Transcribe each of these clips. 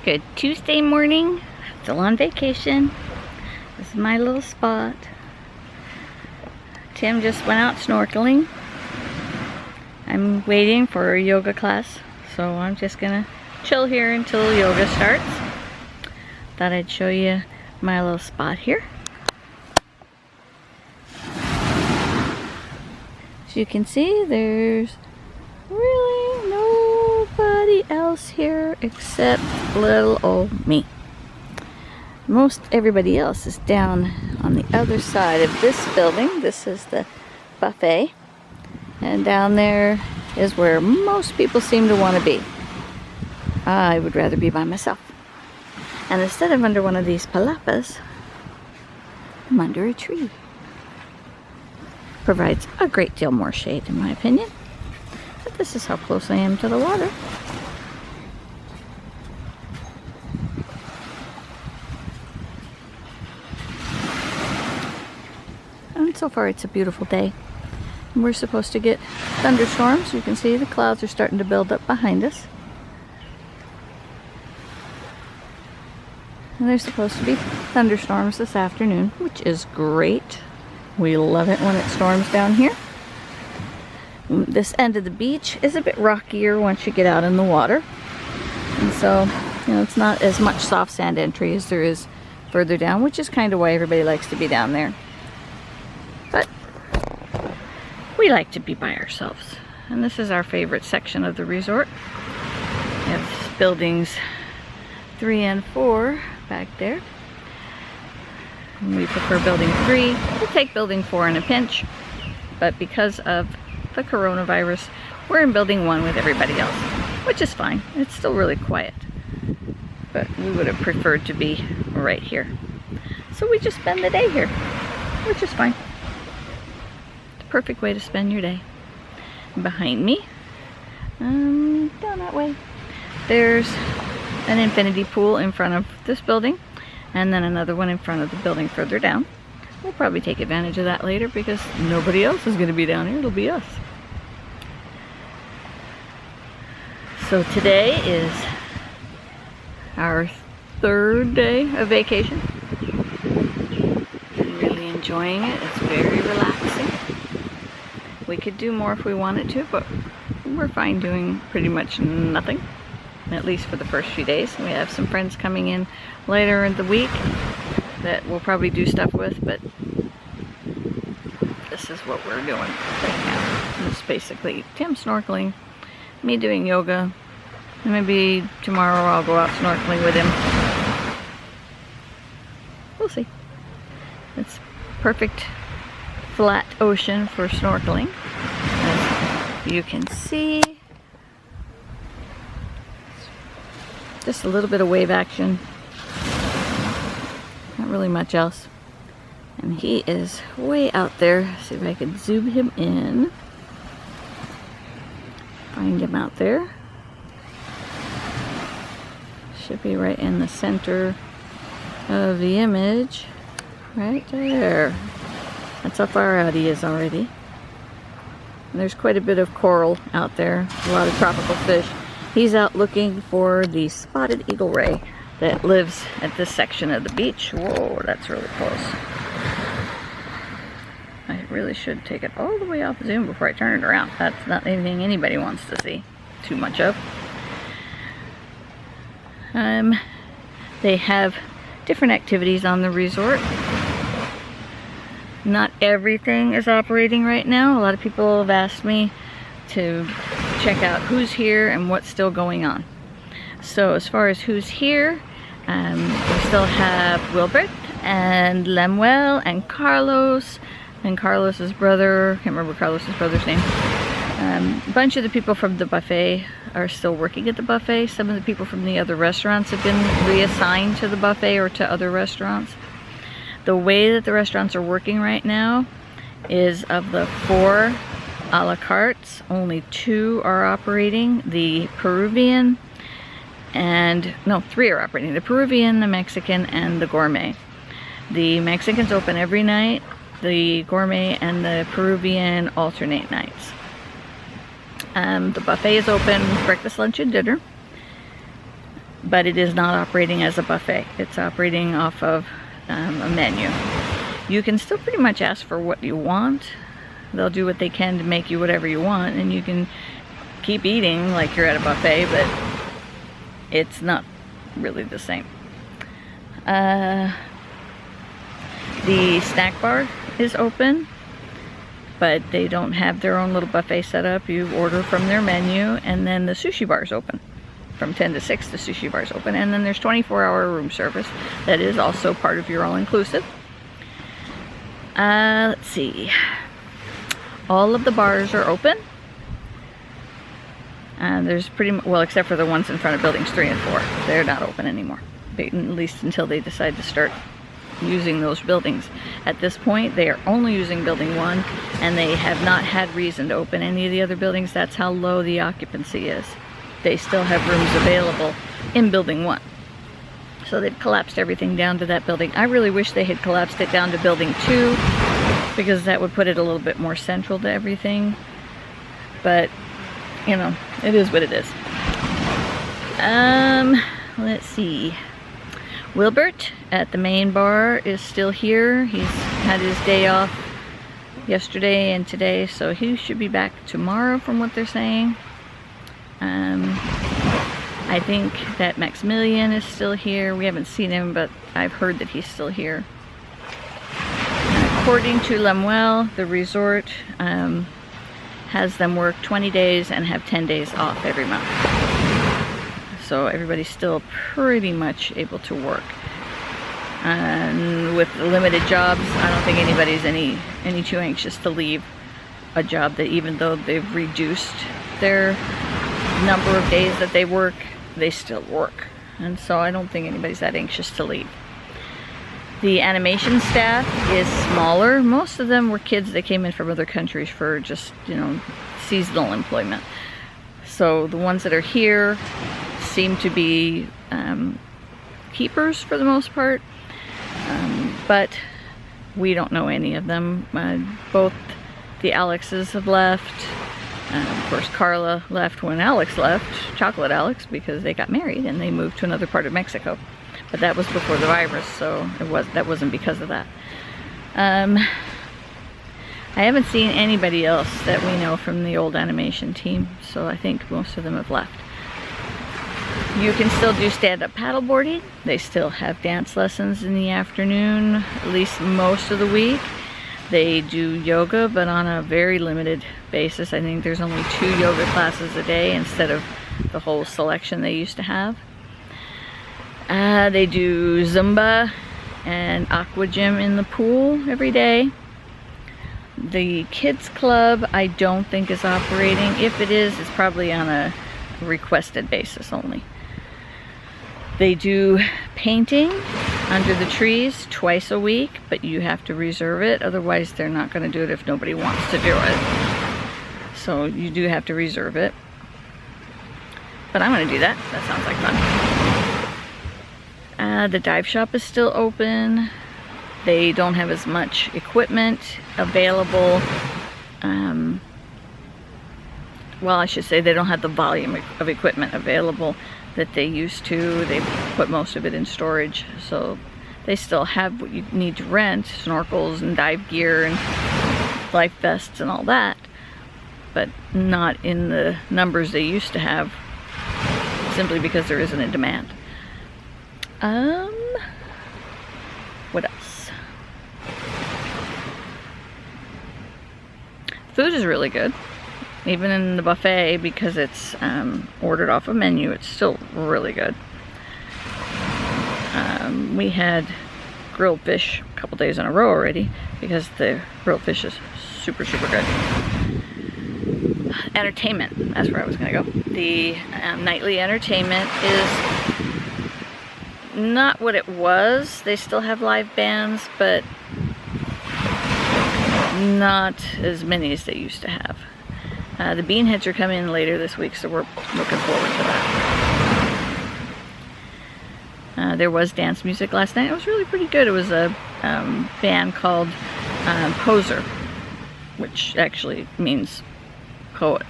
Good Tuesday morning, still on vacation. This is my little spot. Tim just went out snorkeling. I'm waiting for a yoga class, so I'm just gonna chill here until yoga starts. Thought I'd show you my little spot here. As you can see, there's really nobody else here except little old me. Most everybody else is down on the other side of this building. This is the buffet, and down there is where most people seem to want to be. I would rather be by myself, and instead of under one of these palapas, I'm under a tree. Provides a great deal more shade, in my opinion. But this is how close I am to the water. And so far it's a beautiful day. We're supposed to get thunderstorms. You can see the clouds are starting to build up behind us. And there's supposed to be thunderstorms this afternoon, which is great. We love it when it storms down here. This end of the beach is a bit rockier once you get out in the water. And so, you know, it's not as much soft sand entry as there is further down, which is kind of why everybody likes to be down there. But we like to be by ourselves. And this is our favorite section of the resort. We have buildings 3 and 4 back there. And we prefer building 3. We'll take building 4 in a pinch. But because of the coronavirus, we're in building 1 with everybody else, which is fine. It's still really quiet. But we would have preferred to be right here. So we just spend the day here, which is fine. Perfect way to spend your day. Behind me, down that way, there's an infinity pool in front of this building, and then another one in front of the building further down. We'll probably take advantage of that later because nobody else is going to be down here. It'll be us. So today is our 3rd day of vacation. I'm really enjoying it. It's very relaxing. We could do more if we wanted to, but we're fine doing pretty much nothing, at least for the first few days. We have some friends coming in later in the week that we'll probably do stuff with, but this is what we're doing right now. It's basically Tim snorkeling, me doing yoga, and maybe tomorrow I'll go out snorkeling with him. We'll see. It's perfect flat ocean for snorkeling, as you can see. Just a little bit of wave action, not really much else. And he is way out there. See if I can zoom him in, find him out there. Should be right in the center of the image, right there. That's how far out he is already. And there's quite a bit of coral out there, a lot of tropical fish. He's out looking for the spotted eagle ray that lives at this section of the beach. Whoa, that's really close. I really should take it all the way off zoom before I turn it around. That's not anything anybody wants to see too much of. They have different activities on the resort. Not everything is operating right now. A lot of people have asked me to check out who's here and what's still going on. So as far as who's here, we still have Wilbert and Lemuel and Carlos and Carlos's brother. Can't remember Carlos's brother's name. A bunch of the people from the buffet are still working at the buffet. Some of the people from the other restaurants have been reassigned to the buffet or to other restaurants. The way that the restaurants are working right now is, of the 4 a la cartes, only 2 are operating. The Peruvian and, no, 3 are operating. The Peruvian, the Mexican, and the gourmet. The Mexican's open every night. The gourmet and the Peruvian alternate nights. The buffet is open breakfast, lunch, and dinner, but it is not operating as a buffet. It's operating off of a menu. You can still pretty much ask for what you want. They'll do what they can to make you whatever you want, and you can keep eating like you're at a buffet, but it's not really the same. The snack bar is open, but they don't have their own little buffet set up. You order from their menu, and then the sushi bar is open. From 10 to 6, the sushi bar is open, and then there's 24-hour room service that is also part of your all-inclusive. Let's see. All of the bars are open. There's pretty much, well, except for the ones in front of buildings 3 and 4. They're not open anymore, at least until they decide to start using those buildings. At this point, they are only using building 1, and they have not had reason to open any of the other buildings. That's how low the occupancy is. They still have rooms available in building 1. So they've collapsed everything down to that building. I really wish they had collapsed it down to building 2, because that would put it a little bit more central to everything. But, you know, it is what it is. Let's see. Wilbert at the main bar is still here. He's had his day off yesterday and today, so he should be back tomorrow from what they're saying. I think that Maximilian is still here. We haven't seen him, but I've heard that he's still here. According to Lemuel, the resort has them work 20 days and have 10 days off every month. So everybody's still pretty much able to work. And with limited jobs, I don't think anybody's any too anxious to leave a job that, even though they've reduced their number of days that they work, they still work. And so I don't think anybody's that anxious to leave. The animation staff is smaller. Most of them were kids that came in from other countries for just, you know, seasonal employment. So the ones that are here seem to be keepers for the most part, but we don't know any of them. Both the Alexes have left. Of course, Carla left when Alex left, Chocolate Alex, because they got married and they moved to another part of Mexico. But that was before the virus, so that wasn't because of that. I haven't seen anybody else that we know from the old animation team, so I think most of them have left. You can still do stand-up paddleboarding. They still have dance lessons in the afternoon, at least most of the week. They do yoga, but on a very limited basis. I think there's only 2 yoga classes a day instead of the whole selection they used to have. They do Zumba and aqua gym in the pool every day. The kids club I don't think is operating. If it is, it's probably on a requested basis only. They do painting under the trees twice a week, but you have to reserve it. Otherwise, they're not going to do it if nobody wants to do it. So you do have to reserve it. But I'm going to do that. That sounds like fun. The dive shop is still open. They don't have as much equipment available. Well, I should say they don't have the volume of equipment available that they used to. They've put most of it in storage, so they still have what you need to rent, snorkels and dive gear and life vests and all that, but not in the numbers they used to have, simply because there isn't a demand. What else? Food is really good. Even in the buffet, because it's ordered off a menu, it's still really good. We had grilled fish a couple days in a row already, because the grilled fish is super, super good. Entertainment, that's where I was going to go. The nightly entertainment is not what it was. They still have live bands, but not as many as they used to have. The beanheads are coming in later this week, so we're looking forward to that. There was dance music last night. It was really pretty good. It was a band called Poser, which actually means poet.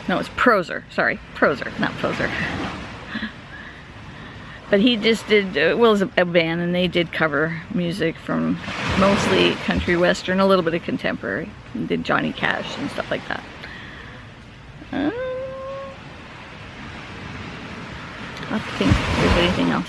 No, it's proser. Sorry, proser, not poser. But he just did, well, it was a band, and they did cover music from mostly country western, a little bit of contemporary. And did Johnny Cash and stuff like that. I'll have to think if there's anything else.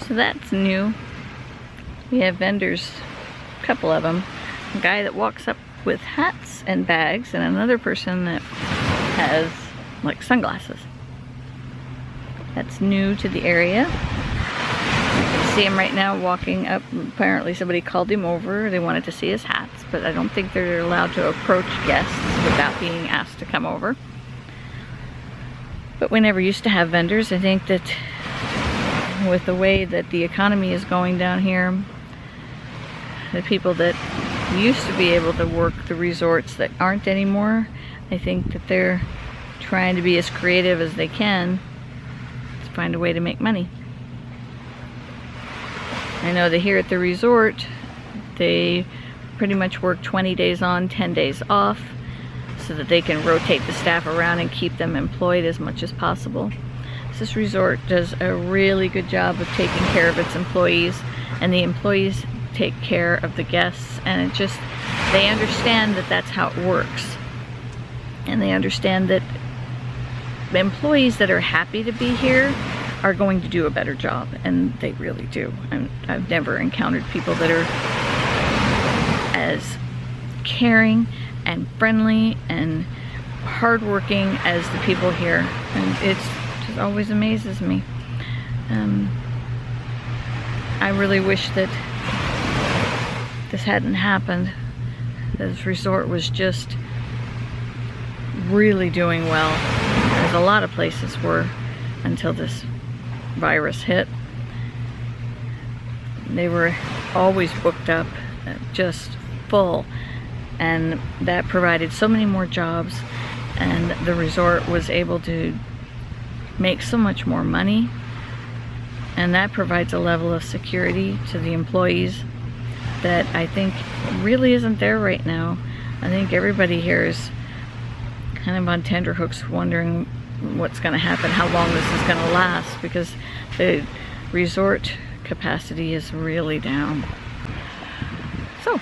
So that's new. We have vendors, a couple of them. A guy that walks up with hats and bags, and another person that has like sunglasses. That's new to the area. You can see him right now walking up. Apparently somebody called him over. They wanted to see his hats, but I don't think they're allowed to approach guests without being asked to come over. But we never used to have vendors. I think that with the way that the economy is going down here, the people that used to be able to work the resorts that aren't anymore, I think that they're trying to be as creative as they can to find a way to make money. I know that here at the resort, they pretty much work 20 days on, 10 days off, so that they can rotate the staff around and keep them employed as much as possible. This resort does a really good job of taking care of its employees, and the employees take care of the guests, and it just, they understand that that's how it works. And they understand that the employees that are happy to be here are going to do a better job, and they really do. And I've never encountered people that are as caring and friendly and hardworking as the people here, and it just always amazes me. I really wish that this hadn't happened. This resort was just really doing well, as a lot of places were until this virus hit. They were always booked up, just full, and that provided so many more jobs, and the resort was able to make so much more money, and that provides a level of security to the employees that I think really isn't there right now. I think everybody here is kind of on tenterhooks, wondering what's going to happen, how long this is going to last, because the resort capacity is really down. So,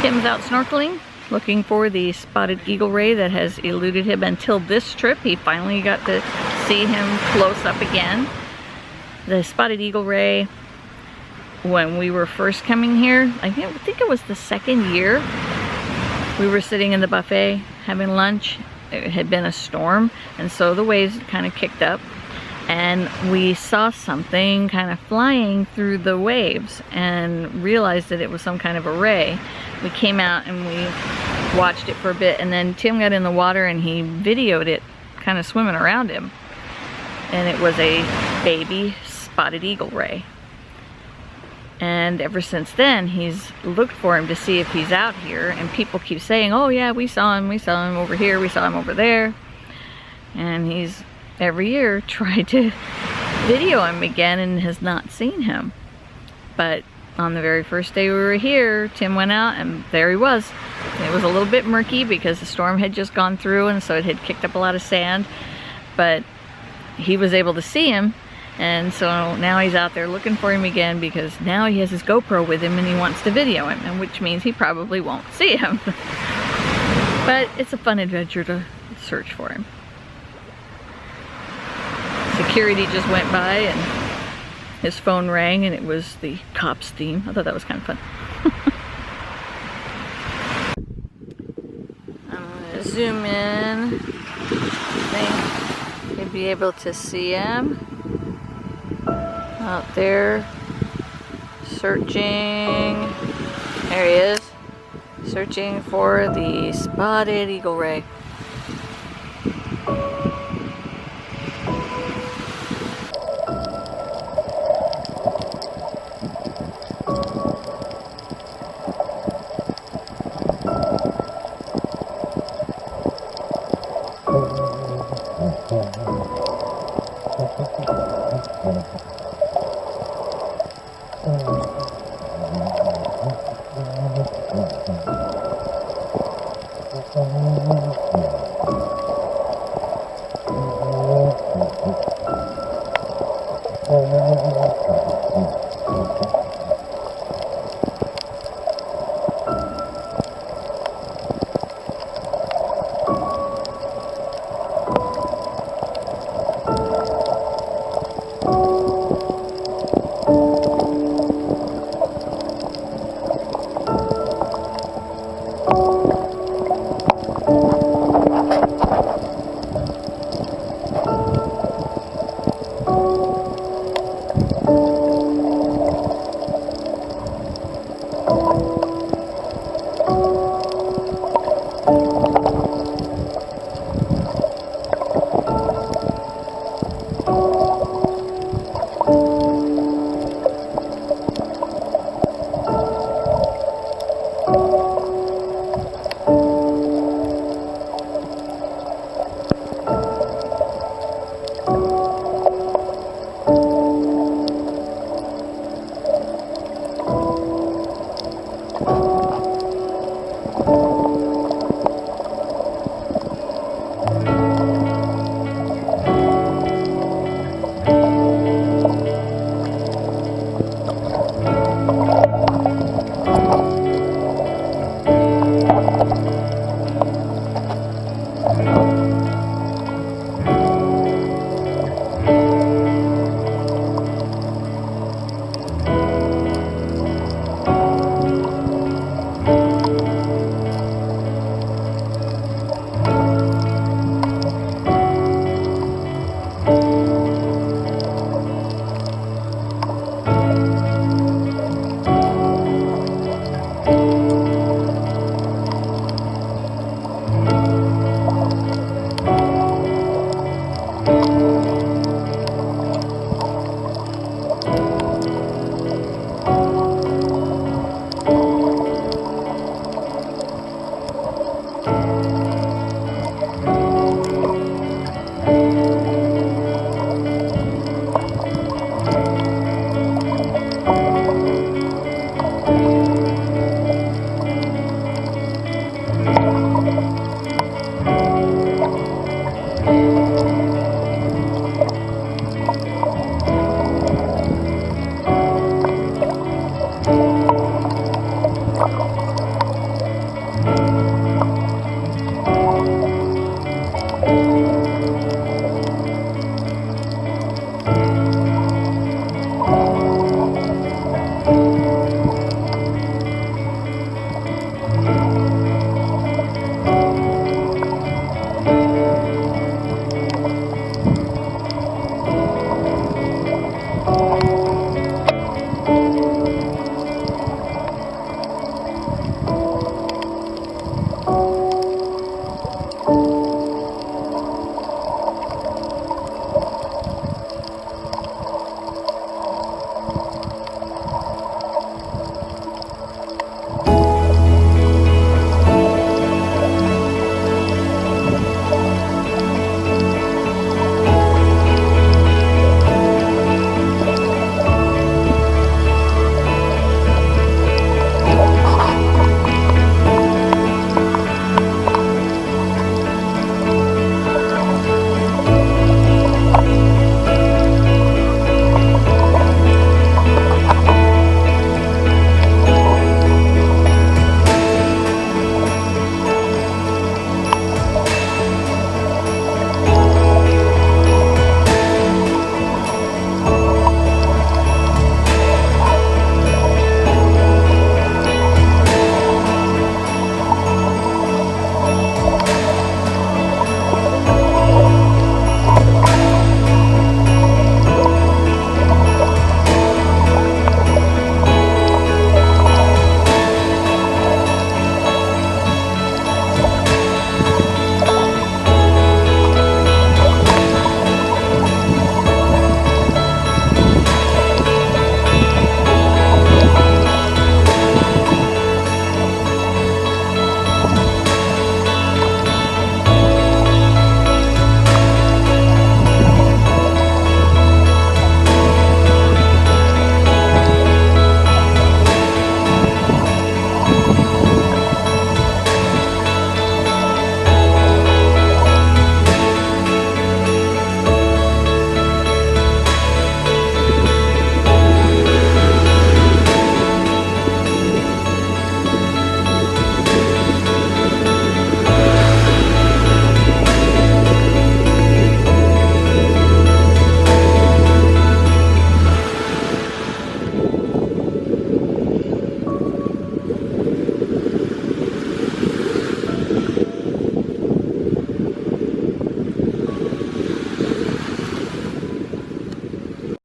Tim's out snorkeling, looking for the spotted eagle ray that has eluded him until this trip. He finally got to see him close up again. The spotted eagle ray, when we were first coming here, I think it was the second year, we were sitting in the buffet having lunch. It had been a storm, and so the waves kind of kicked up, and we saw something kind of flying through the waves and realized that it was some kind of a ray. We came out and we watched it for a bit, and then Tim got in the water and he videoed it kind of swimming around him, and it was a baby spotted eagle ray. And ever since then, he's looked for him to see if he's out here, and people keep saying, oh yeah, we saw him over here, we saw him over there. And he's every year tried to video him again and has not seen him. But on the very first day we were here, Tim went out and there he was. It was a little bit murky because the storm had just gone through, and so it had kicked up a lot of sand, but he was able to see him. And so now he's out there looking for him again, because now he has his GoPro with him and he wants to video him, and which means he probably won't see him. But it's a fun adventure to search for him. Security just went by and his phone rang, and it was the cops theme. I thought that was kind of fun. I'm gonna zoom in. I think you'll be able to see him out there searching. There he is. Searching for the spotted eagle ray.